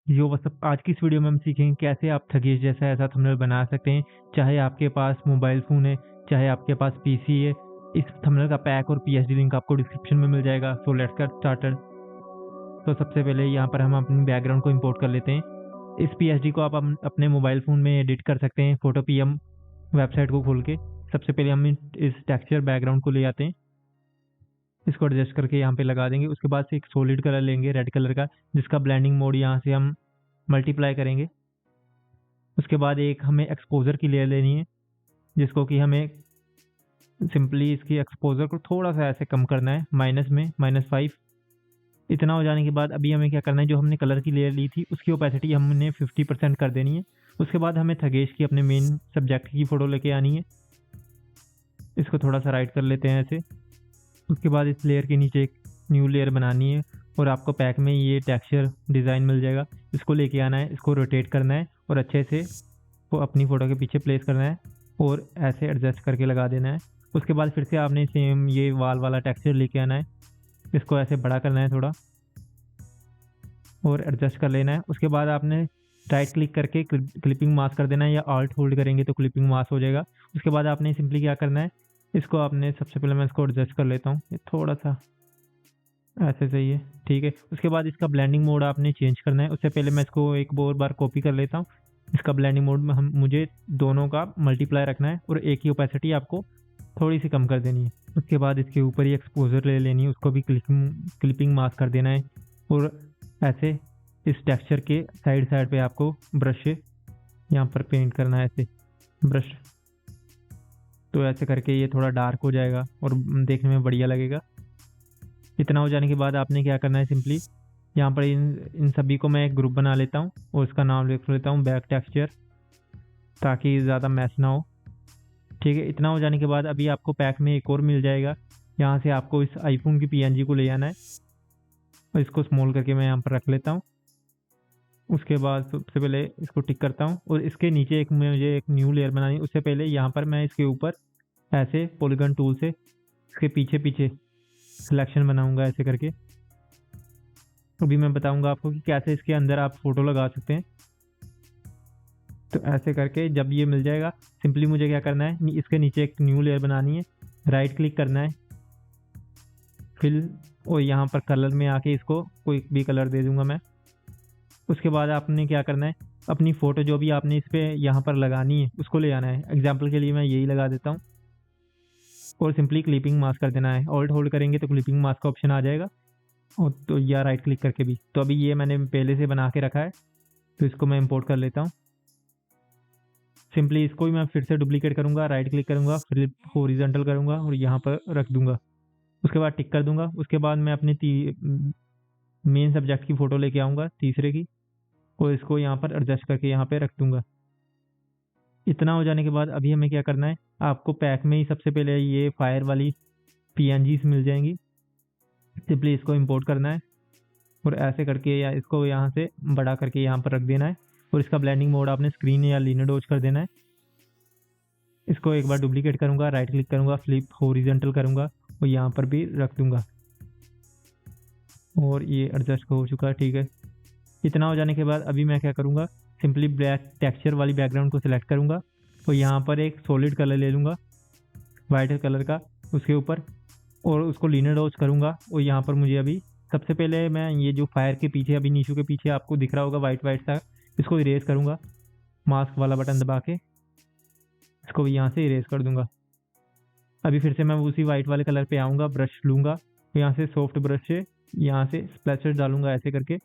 यो WhatsApp आज की इस वीडियो में हम सीखेंगे कैसे आप थगेश जैसा ऐसा थंबनेल बना सकते हैं। चाहे आपके पास मोबाइल फ़ोन है, चाहे आपके पास पीसी है। इस थंबनेल का पैक और पीएचडी लिंक आपको डिस्क्रिप्शन में मिल जाएगा। So let's get started. तो सबसे पहले यहाँ पर हम अपनी बैकग्राउंड को इंपोर्ट कर लेते हैं। इस पीएचडी को आप अपने मोबाइल फ़ोन में एडिट कर सकते हैं फोटो पीएम वेबसाइट को खोल के। सबसे पहले हम इस टेक्सचर बैकग्राउंड को ले आते हैं, इसको एडजस्ट करके यहाँ पे लगा देंगे। उसके बाद से एक सॉलिड कलर लेंगे रेड कलर का, जिसका ब्लेंडिंग मोड यहाँ से हम मल्टीप्लाई करेंगे। उसके बाद एक हमें एक्सपोजर की लेयर लेनी है, जिसको कि हमें सिंपली इसकी एक्सपोजर को थोड़ा सा ऐसे कम करना है, -5। इतना हो जाने के बाद अभी हमें क्या करना है, जो हमने कलर की लेयर ली थी उसकी ओपेसिटी हमने 50% कर देनी है। उसके बाद हमें थगेश की अपने मेन सब्जेक्ट की फ़ोटो लेके आनी है। इसको थोड़ा सा राइट कर लेते हैं ऐसे। उसके बाद इस लेयर के नीचे एक न्यू लेयर बनानी है और आपको पैक में ये टेक्सचर डिज़ाइन मिल जाएगा। इसको लेके आना है, इसको रोटेट करना है और अच्छे से वो अपनी फ़ोटो के पीछे प्लेस करना है और ऐसे एडजस्ट करके लगा देना है। उसके बाद फिर से आपने सेम ये वाल वाला टेक्सचर लेके आना है, इसको ऐसे बड़ा करना है थोड़ा और एडजस्ट कर लेना है। उसके बाद आपने राइट क्लिक करके क्लिपिंग मास्क कर देना है, या ऑल्ट होल्ड करेंगे तो क्लिपिंग मास्क हो जाएगा। उसके बाद आपने सिंपली क्या करना है, इसको आपने सबसे पहले मैं इसको एडजस्ट कर लेता हूँ, ये थोड़ा सा ऐसे सही है, ठीक है। उसके बाद इसका ब्लेंडिंग मोड आपने चेंज करना है। उससे पहले मैं इसको एक और बार कॉपी कर लेता हूँ। इसका ब्लेंडिंग मोड में मुझे दोनों का मल्टीप्लाई रखना है और एक ही ओपेसिटी आपको थोड़ी सी कम कर देनी है। उसके बाद इसके ऊपर ही एक्सपोजर ले लेनी है, उसको भी क्लिपिंग मास्क कर देना है और ऐसे इस टेक्सचर के साइड साइड पे आपको ब्रश से यहाँ पर पेंट करना है ऐसे ब्रश। तो ऐसे करके ये थोड़ा डार्क हो जाएगा और देखने में बढ़िया लगेगा। इतना हो जाने के बाद आपने क्या करना है, सिंपली यहाँ पर इन सभी को मैं एक ग्रुप बना लेता हूँ और इसका नाम लिख लेता हूँ बैक टेक्सचर, ताकि ज़्यादा मैस ना हो, ठीक है। इतना हो जाने के बाद अभी आपको पैक में एक और मिल जाएगा। यहाँ से आपको इस आईफोन की पीएनजी को ले आना है और इसको स्मॉल करके मैं यहाँ पर रख लेता हूँ। उसके बाद सबसे पहले इसको टिक करता हूँ और इसके नीचे मुझे एक न्यू लेयर बनानी है। उससे पहले यहाँ पर मैं इसके ऊपर ऐसे पॉलीगन टूल से इसके पीछे पीछे सिलेक्शन बनाऊंगा ऐसे करके। अभी मैं बताऊंगा आपको कि कैसे इसके अंदर आप फोटो लगा सकते हैं। तो ऐसे करके जब ये मिल जाएगा, सिंपली मुझे क्या करना है, इसके नीचे एक न्यू लेयर बनानी है, राइट क्लिक करना है, फिल और यहाँ पर कलर में आके इसको कोई भी कलर दे दूंगा मैं। उसके बाद आपने क्या करना है, अपनी फ़ोटो जो भी आपने इस पर यहाँ पर लगानी है उसको ले आना है। एग्जाम्पल के लिए मैं यही लगा देता हूँ और सिंपली क्लिपिंग मास्क कर देना है। ऑल्ट होल्ड करेंगे तो क्लिपिंग मास्क का ऑप्शन आ जाएगा, और तो या राइट क्लिक करके भी। तो अभी ये मैंने पहले से बना के रखा है, तो इसको मैं इंपोर्ट कर लेता हूँ। सिंपली इसको भी मैं फिर से डुप्लीकेट करूँगा, राइट क्लिक करूँगा, फ्लिप हॉरिजॉन्टल करूँगा और यहाँ पर रख दूँगा। उसके बाद टिक कर दूँगा। उसके बाद मैं अपने मेन सब्जेक्ट की फ़ोटो लेके आऊँगा, तीसरे की, और इसको यहाँ पर एडजस्ट करके यहाँ पे रख दूँगा। इतना हो जाने के बाद अभी हमें क्या करना है, आपको पैक में ही सबसे पहले ये फायर वाली पीएनजीज मिल जाएंगी। सिंपली इसको इंपोर्ट करना है और ऐसे करके या इसको यहाँ से बड़ा करके यहाँ पर रख देना है और इसका ब्लेंडिंग मोड आपने स्क्रीन या लीनियर डॉज कर देना है। इसको एक बार डुप्लीकेट करूँगा, राइट क्लिक करूँगा, फ्लिप हॉरिजॉन्टल करूँगा और यहाँ पर भी रख दूँगा और ये एडजस्ट हो चुका है, ठीक है। इतना हो जाने के बाद अभी मैं क्या करूँगा, सिंपली ब्लैक टेक्सचर वाली बैकग्राउंड को सिलेक्ट करूँगा और यहाँ पर एक सॉलिड कलर ले लूँगा वाइट कलर का उसके ऊपर, और उसको लीनियर डॉज करूँगा। और यहाँ पर मुझे अभी सबसे पहले मैं ये जो फायर के पीछे अभी नीशू के पीछे आपको दिख रहा होगा वाइट वाइट सा, इसको इरेज करूँगा, मास्क वाला बटन दबा के इसको भी यहाँ से इरेज कर दूँगा। अभी फिर से मैं उसी वाइट वाले कलर पे आऊँगा, ब्रश लूँगा, यहाँ से सॉफ्ट ब्रश से यहाँ से स्प्लैशेस डालूँगा ऐसे करके,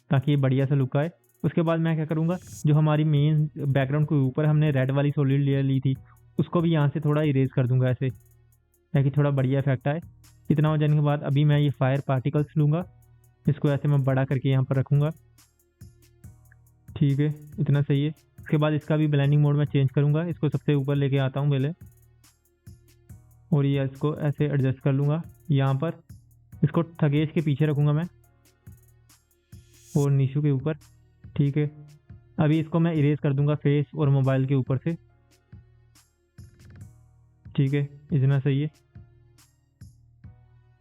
ताकि ये बढ़िया सा लुक आए। उसके बाद मैं क्या करूँगा, जो हमारी मेन बैकग्राउंड के ऊपर हमने रेड वाली सॉलिड लेयर ली थी उसको भी यहाँ से थोड़ा इरेज कर दूँगा ऐसे, ताकि थोड़ा बढ़िया इफेक्ट आए। इतना हो जाने के बाद अभी मैं ये फायर पार्टिकल्स लूँगा, इसको ऐसे मैं बड़ा करके यहाँ पर रखूँगा, ठीक है। इतना सही है। उसके बाद इसका भी ब्लेंडिंग मोड में चेंज करूँगा, इसको सबसे ऊपर लेके आता हूँ पहले और ये इसको ऐसे एडजस्ट कर लूँगा। यहाँ पर इसको थगेश के पीछे रखूँगा मैं और नीशू के ऊपर, ठीक है। अभी इसको मैं इरेज कर दूँगा फेस और मोबाइल के ऊपर से, ठीक है। इतना सही है,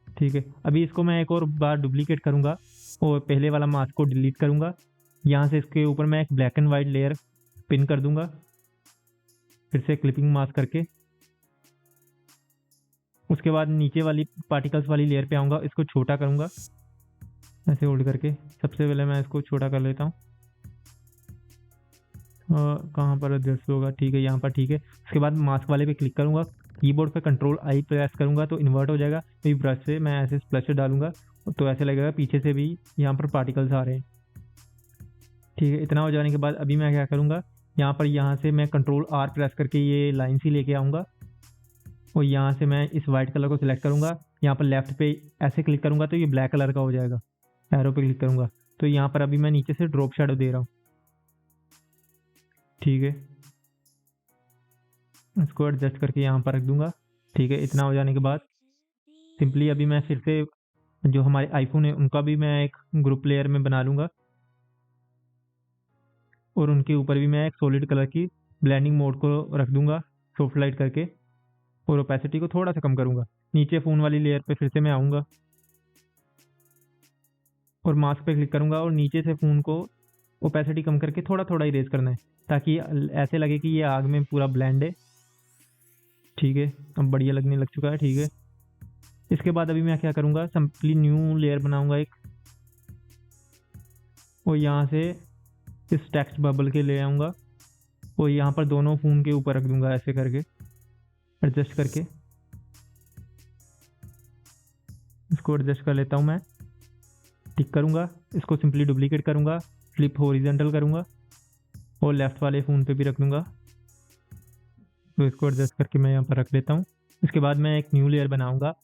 ठीक है। अभी इसको मैं एक और बार डुप्लीकेट करूँगा और पहले वाला मास्क को डिलीट करूँगा यहाँ से इसके ऊपर मैं एक black and white layer pin कर दूंगा, फिर से क्लिपिंग मास्क करके। उसके बाद नीचे वाली पार्टिकल्स वाली लेयर पे आऊँगा, इसको छोटा करूँगा ऐसे होल्ड करके। सबसे पहले मैं इसको छोटा कर लेता हूँ। कहाँ पर एडजस्ट होगा, ठीक है यहाँ पर, ठीक है। उसके बाद मास्क वाले पे क्लिक करूँगा, कीबोर्ड पे कंट्रोल आई प्रेस करूँगा तो इन्वर्ट हो जाएगा। तो ब्रश से मैं ऐसे स्प्लश डालूंगा तो ऐसे लगेगा पीछे से भी यहाँ पर पार्टिकल्स आ रहे हैं, ठीक है। इतना हो जाने के बाद अभी मैं क्या करूँगा, यहाँ से मैं कंट्रोल आर प्रेस करके ये लाइन सी लेके आऊँगा और यहाँ से मैं इस वाइट कलर को सिलेक्ट करूँगा। यहाँ पर लेफ्ट पे ऐसे क्लिक करूँगा तो ये ब्लैक कलर का हो जाएगा। एरो पे क्लिक करूँगा तो यहाँ पर अभी मैं नीचे से ड्रॉप शैडो दे रहा हूँ, ठीक है। इसको एडजस्ट करके यहाँ पर रख दूंगा, ठीक है। इतना हो जाने के बाद सिंपली अभी मैं फिर से जो हमारे आईफोन है उनका भी मैं एक ग्रुप लेयर में बना लूँगा और उनके ऊपर भी मैं एक सॉलिड कलर की ब्लेंडिंग मोड को रख दूंगा सॉफ्ट लाइट करके और ओपेसिटी को थोड़ा सा कम करूँगा। नीचे फ़ोन वाली लेयर पे फिर से मैं आऊँगा और मास्क पे क्लिक करूँगा और नीचे से फ़ोन को ओपेसिटी कम करके थोड़ा थोड़ा इरेज करना है ताकि ऐसे लगे कि ये आग में पूरा ब्लेंड है, ठीक है। अब बढ़िया लगने लग चुका है, ठीक है। इसके बाद अभी मैं क्या करूँगा, सिंपली न्यू लेयर बनाऊँगा एक और यहाँ से इस टेक्स्ट बबल के ले आऊँगा और यहाँ पर दोनों फ़ोन के ऊपर रख दूँगा ऐसे करके एडजस्ट करके। इसको एडजस्ट कर लेता हूँ मैं, टिक करूँगा, इसको सिंपली डुप्लीकेट करूँगा, फ्लिप हॉरिजॉन्टल करूँगा और लेफ़्ट वाले फ़ोन पे भी रख दूँगा। तो इसको एडजस्ट करके मैं यहाँ पर रख लेता हूँ। इसके बाद मैं एक न्यू लेयर बनाऊँगा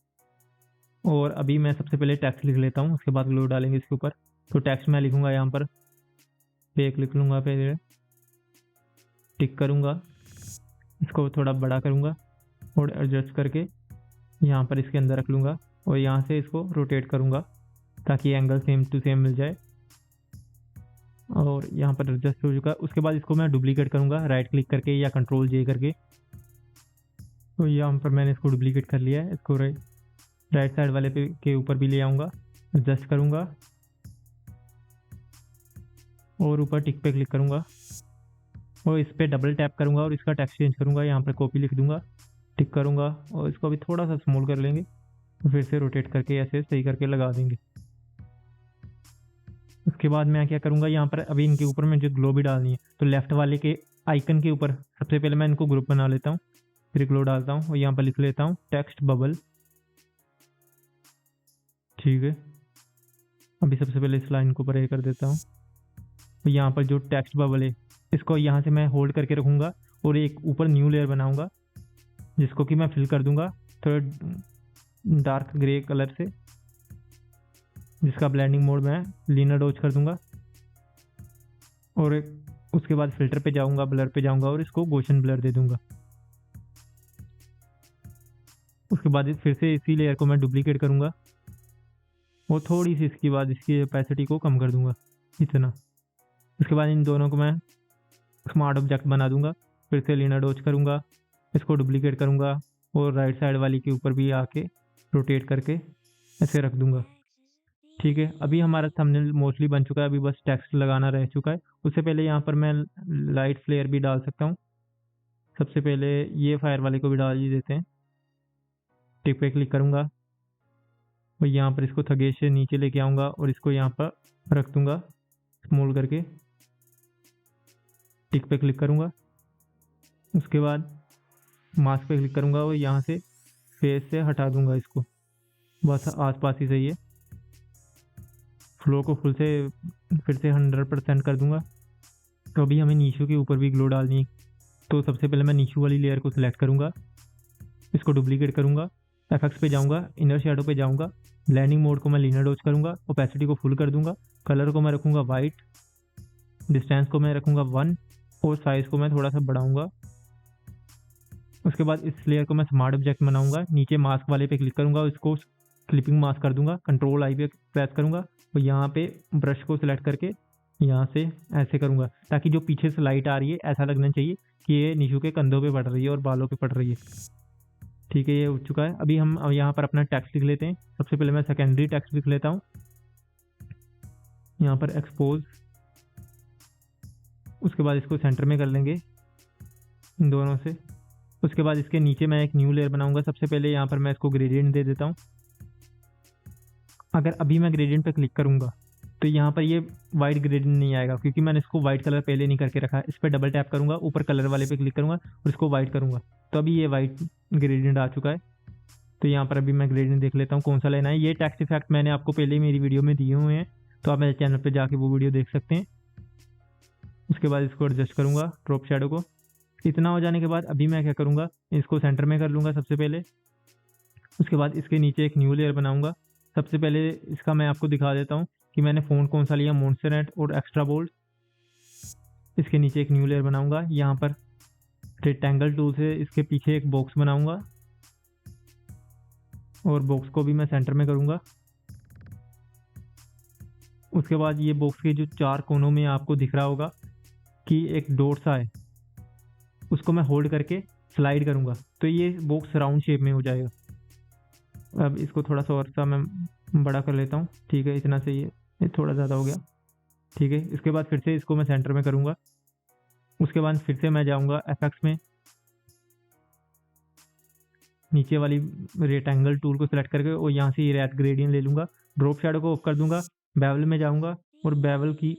और अभी मैं सबसे पहले टेक्स्ट लिख लेता हूँ, उसके बाद ग्लो डालेंगे इसके ऊपर। तो टेक्स्ट मैं लिखूँगा यहाँ पर, पे लिख लूँगा, पे टिक करूँगा, इसको थोड़ा बड़ा करूँगा और एडजस्ट करके यहाँ पर इसके अंदर रख लूँगा और यहाँ से इसको रोटेट करूँगा ताकि एंगल सेम टू सेम मिल जाए और यहाँ पर एडजस्ट हो चुका। उसके बाद इसको मैं डुप्लीकेट करूँगा राइट क्लिक करके या कंट्रोल जे करके। तो यहाँ पर मैंने इसको डुप्लीकेट कर लिया है। इसको राइट साइड वाले पे के ऊपर भी ले आऊँगा, एडजस्ट करूँगा और ऊपर टिक पे क्लिक करूँगा और इस पर डबल टैप करूँगा और इसका टेक्स्ट चेंज करूँगा। यहाँ पर कॉपी लिख दूँगा, टिक करूँगा और इसको अभी थोड़ा सा स्मॉल कर लेंगे, फिर से रोटेट करके ऐसे सही करके लगा देंगे। उसके बाद मैं क्या करूँगा, यहाँ पर अभी इनके ऊपर मुझे ग्लो भी डालनी है तो लेफ्ट वाले के आइकन के ऊपर सबसे पहले मैं इनको ग्रुप बना लेता हूँ, फिर ग्लो डालता हूँ और यहाँ पर लिख लेता हूँ टेक्स्ट बबल, ठीक है। अभी सबसे पहले इस लाइन को ऊपर ये कर देता हूँ। तो यहाँ पर जो टेक्स्ट बबल है इसको यहाँ से मैं होल्ड करके रखूँगा और एक ऊपर न्यू लेयर बनाऊँगा जिसको कि मैं फिल कर दूँगा थोड़ा डार्क ग्रे कलर से, जिसका ब्लेंडिंग मोड मैं लीनर डॉज कर दूँगा और उसके बाद फिल्टर पे जाऊँगा, ब्लर पे जाऊँगा और इसको गॉसियन ब्लर दे दूँगा। उसके बाद फिर से इसी लेयर को मैं डुप्लीकेट करूँगा और थोड़ी सी इसके बाद इसकी ओपेसिटी को कम कर दूँगा इतना। उसके बाद इन दोनों को मैं स्मार्ट ऑब्जेक्ट बना दूंगा, फिर से लीनर डॉज करूंगा, इसको डुप्लीकेट करूंगा और राइट साइड वाली के ऊपर भी आके रोटेट करके ऐसे रख दूंगा, ठीक है। अभी हमारा थंबनेल मोस्टली बन चुका है, अभी बस टेक्स्ट लगाना रह चुका है। उससे पहले यहाँ पर मैं लाइट फ्लेयर भी डाल सकता हूँ। सबसे पहले ये फायर वाले को भी डाल ही देते हैं, टिक पे क्लिक करूँगा और यहाँ पर इसको थगेश से नीचे लेके आऊँगा और इसको यहाँ पर रख दूँगा स्मॉल करके, टिक पे क्लिक करूँगा। उसके बाद मास्क पे क्लिक करूँगा और यहाँ से फेस से हटा दूँगा इसको, बस आसपास ही सही है। फ्लो को फुल से फिर से 100% कर दूँगा। तो अभी हमें नीशू के ऊपर भी ग्लो डालनी है, तो सबसे पहले मैं नीशू वाली लेयर को सिलेक्ट करूँगा, इसको डुप्लीकेट करूँगा, एफएक्स पे जाऊँगा, इनर शेडो पे जाऊँगा, ब्लेंडिंग मोड को मैं लीनर डॉज करूँगा, ओपेसिटी को फुल कर दूँगा, कलर को मैं रखूँगा वाइट, डिस्टेंस को मैं रखूँगा 1 और साइज़ को मैं थोड़ा सा बढ़ाऊँगा। उसके बाद इस लेयर को मैं स्मार्ट ऑब्जेक्ट बनाऊँगा, नीचे मास्क वाले पे क्लिक करूँगा, इसको क्लिपिंग मास्क कर दूँगा, कंट्रोल आई पे प्रेस करूँगा और यहाँ पे ब्रश को सिलेक्ट करके यहाँ से ऐसे करूँगा ताकि जो पीछे से लाइट आ रही है ऐसा लगना चाहिए कि ये नीशू के कंधों पे पड़ रही है और बालों पे पड़ रही है, ठीक है। ये हो चुका है। अभी हम यहाँ पर अपना टेक्स्ट लिख लेते हैं। सबसे पहले मैं सेकेंडरी टेक्स्ट लिख लेता हूँ, यहाँ पर एक्सपोज उसके बाद इसको सेंटर में कर लेंगे इन दोनों से। उसके बाद इसके नीचे मैं एक न्यू लेयर बनाऊंगा। सबसे पहले यहाँ पर मैं इसको ग्रेडियंट दे देता हूँ। अगर अभी मैं ग्रेडियंट पे क्लिक करूँगा तो यहाँ पर ये वाइट ग्रेडियंट नहीं आएगा, क्योंकि मैंने इसको वाइट कलर पहले नहीं करके रखा है। इस पर डबल टैप करूँगा, ऊपर कलर वाले पे क्लिक करूँगा और इसको वाइट करूँगा, तो अभी ये वाइट ग्रेडियंट आ चुका है। तो यहाँ पर अभी मैं ग्रेडियंट देख लेता हूँ कौन सा लेना है। ये टेक्स्ट इफेक्ट मैंने आपको पहले ही मेरी वीडियो में दिए हुए हैं, तो आप मेरे चैनल पर जाके वो वीडियो देख सकते हैं। उसके बाद इसको एडजस्ट करूँगा ड्रॉप शैडो को। इतना हो जाने के बाद अभी मैं क्या करूँगा, इसको सेंटर में कर लूँगा सबसे पहले। उसके बाद इसके नीचे एक न्यू लेयर बनाऊँगा। सबसे पहले इसका मैं आपको दिखा देता हूँ कि मैंने फ़ॉन्ट कौन सा लिया, मोन्सेरेट और एक्स्ट्रा बोल्ड। इसके नीचे एक न्यू लेयर बनाऊँगा। यहाँ पर रेक्टेंगल टूल से इसके पीछे एक बॉक्स बनाऊँगा और बॉक्स को भी मैं सेंटर में करूँगा। उसके बाद ये बॉक्स के जो 4 कोनों में आपको दिख रहा होगा कि एक डॉट सा है, उसको मैं होल्ड करके स्लाइड करूँगा तो ये बॉक्स राउंड शेप में हो जाएगा। अब इसको थोड़ा सा और सा मैं बड़ा कर लेता हूँ। ठीक है, इतना सही है, ये थोड़ा ज़्यादा हो गया। ठीक है, इसके बाद फिर से इसको मैं सेंटर में करूँगा। उसके बाद फिर से मैं जाऊँगा एफेक्ट्स में, नीचे वाली रेक्टेंगल टूल को सिलेक्ट करके और यहाँ से ये रेड ग्रेडियंट ले लूँगा। ड्रॉप शैडो को ऑफ कर दूँगा, बेवल में जाऊँगा और बेवल की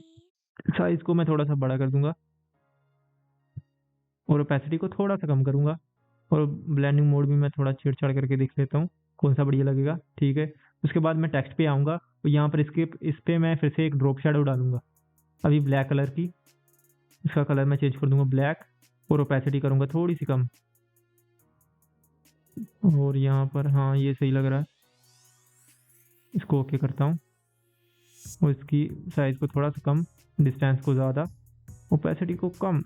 साइज़ को मैं थोड़ा सा बड़ा कर दूँगा और ओपेसिटी को थोड़ा सा कम करूँगा। और ब्लेंडिंग मोड भी मैं थोड़ा छेड़छाड़ करके देख लेता हूँ कौन सा बढ़िया लगेगा। ठीक है, उसके बाद मैं टेक्स्ट पे आऊँगा और यहाँ पर इस पे मैं फिर से एक ड्रॉप शैडो डालूँगा, अभी ब्लैक कलर की। इसका कलर मैं चेंज कर दूँगा ब्लैक और ओपेसिटी करूँगा थोड़ी सी कम। और यहाँ पर हाँ ये सही लग रहा है, इसको ओके करता हूँ और इसकी साइज़ को थोड़ा सा कम, डिस्टेंस को ज़्यादा, ओपेसिटी को कम।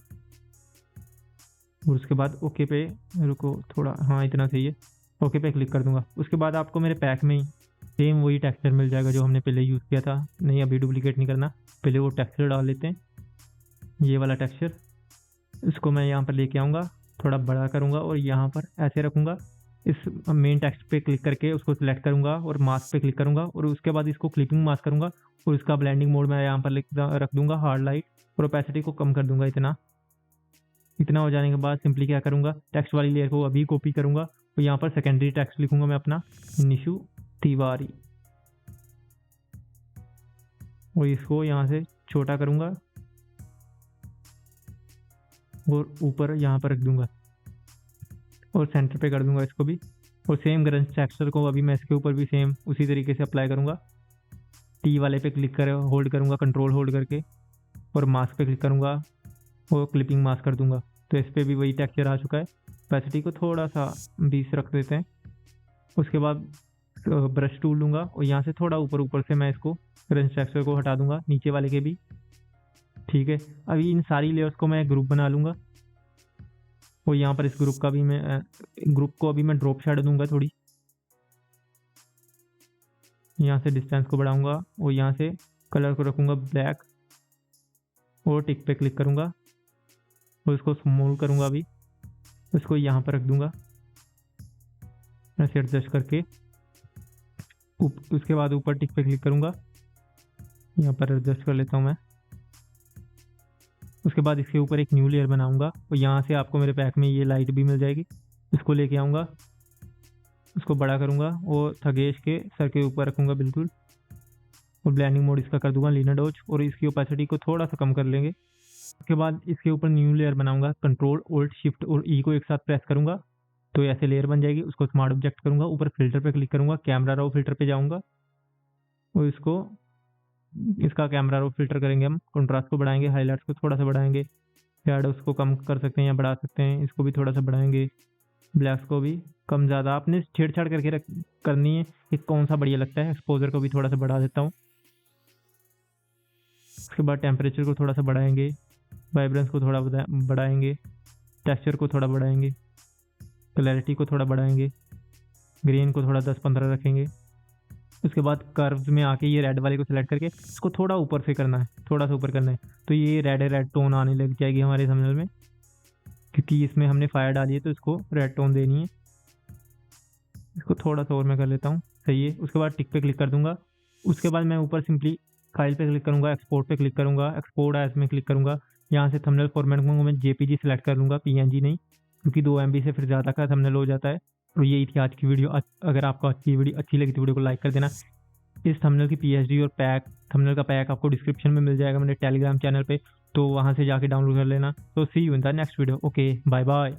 और उसके बाद ओके पे, रुको थोड़ा, हाँ इतना सही है, ओके पे क्लिक कर दूंगा। उसके बाद आपको मेरे पैक में ही सेम वही टेक्सचर मिल जाएगा जो हमने पहले यूज़ किया था। नहीं, अभी डुप्लीकेट नहीं करना, पहले वो टेक्सचर डाल लेते हैं, ये वाला टेक्सचर। इसको मैं यहाँ पर लेके आऊँगा, थोड़ा बड़ा करूँगा और यहाँ पर ऐसे रखूँगा। इस मेन टेक्स्ट पे क्लिक करके उसको सिलेक्ट करूँगा और मास्क पे क्लिक करूँगा और उसके बाद इसको क्लिपिंग मास्क करूँगा और इसका ब्लेंडिंग मोड मैं यहाँ पर रख दूँगा हार्ड लाइट और ओपेसिटी को कम कर दूँगा इतना हो जाने के बाद सिंपली क्या करूँगा, टेक्स्ट वाली लेयर को अभी कॉपी करूँगा और यहाँ पर सेकेंडरी टेक्स्ट लिखूँगा मैं अपना, निशु तिवारी, और इसको यहाँ से छोटा करूँगा और ऊपर यहाँ पर रख दूँगा और सेंटर पे कर दूँगा इसको भी। और सेम ग्रंज टेक्सचर को अभी मैं इसके ऊपर भी सेम उसी तरीके से अप्लाई करूँगा। टी वाले पे क्लिक कर होल्ड करूँगा, कंट्रोल होल्ड करके, और मास्क पे क्लिक करूँगा और क्लिपिंग मास्क कर दूंगा। तो इस पर भी वही टेक्सचर आ चुका है। ओपेसिटी को थोड़ा सा 20 रख देते हैं। उसके बाद ब्रश टूल लूँगा और यहाँ से थोड़ा ऊपर से मैं इसको ग्रंज टेक्सचर को हटा दूंगा, नीचे वाले के भी। ठीक है, अभी इन सारी लेयर्स को मैं ग्रुप बना लूँगा और यहाँ पर इस ग्रुप को अभी मैं ड्रॉप शैडो दूंगा थोड़ी, यहाँ से डिस्टेंस को बढ़ाऊंगा और यहाँ से कलर को रखूँगा ब्लैक और टिक पे क्लिक करूँगा और इसको स्मॉल करूँगा। अभी इसको यहाँ पर रख दूँगा ऐसे एडजस्ट करके। उसके बाद ऊपर टिक पे क्लिक करूँगा, यहाँ पर एडजस्ट कर लेता हूँ मैं। उसके बाद इसके ऊपर एक न्यू लेयर बनाऊँगा और यहाँ से आपको मेरे पैक में ये लाइट भी मिल जाएगी। इसको लेके आऊँगा, उसको बड़ा करूँगा और थगेश के सर के ऊपर रखूँगा बिल्कुल, और ब्लेंडिंग मोड इसका कर दूंगा लीना डॉज और इसकी ओपेसिटी को थोड़ा सा कम कर लेंगे। उसके बाद इसके ऊपर न्यू लेयर बनाऊंगा, कंट्रोल ऑल्ट शिफ्ट और ई को एक साथ प्रेस करूंगा तो ऐसे लेयर बन जाएगी। उसको स्मार्ट ऑब्जेक्ट करूंगा, ऊपर फिल्टर पे क्लिक करूंगा, कैमरा रॉ फिल्टर पे जाऊंगा और इसका कैमरा रॉ फिल्टर करेंगे हम। कंट्रास्ट को बढ़ाएंगे, हाईलाइट्स को थोड़ा सा बढ़ाएंगे, शैडोज को कम कर सकते हैं या बढ़ा सकते हैं, इसको भी थोड़ा सा बढ़ाएंगे, ब्लैक्स को भी कम ज़्यादा आपने छेड़छाड़ करके करनी है कि कौन सा बढ़िया लगता है। एक्सपोजर को भी थोड़ा सा बढ़ा देता हूँ। उसके बाद टेम्परेचर को थोड़ा सा बढ़ाएंगे, वाइब्रेंस को थोड़ा बढ़ाएंगे, टेक्सचर को थोड़ा बढ़ाएंगे, क्लैरिटी को थोड़ा बढ़ाएंगे, ग्रेन को थोड़ा 10-15 रखेंगे। उसके बाद कर्व्स में आके ये रेड वाले को सिलेक्ट करके इसको थोड़ा ऊपर से करना है, थोड़ा सा ऊपर करना है, तो ये रेड टोन आने लग जाएगी हमारे थंबनेल में, क्योंकि इसमें हमने फायर डाली है तो इसको रेड टोन देनी है। इसको थोड़ा सा और मैं कर लेता हूँ, सही है। उसके बाद टिक पे क्लिक कर दूंगा। उसके बाद मैं ऊपर सिंपली फाइल पे क्लिक करूंगा, एक्सपोर्ट पे क्लिक करूंगा, एक्सपोर्ट एज में क्लिक करूंगा, यहाँ से थंबनेल फॉर्मेट को मैं जेपीजी सेलेक्ट कर लूँगा, पीएनजी नहीं, क्योंकि 2 MB से फिर ज़्यादा का थंबनेल हो जाता है। और यही थी आज की वीडियो। अगर आपको आज की वीडियो अच्छी लगी तो वीडियो को लाइक कर देना। इस थंबनेल की पीएचडी और पैक, थंबनेल का पैक आपको डिस्क्रिप्शन में मिल जाएगा मेरे टेलीग्राम चैनल पे, तो वहाँ से जाके डाउनलोड कर लेना। तो see you in the next video. Okay, bye bye.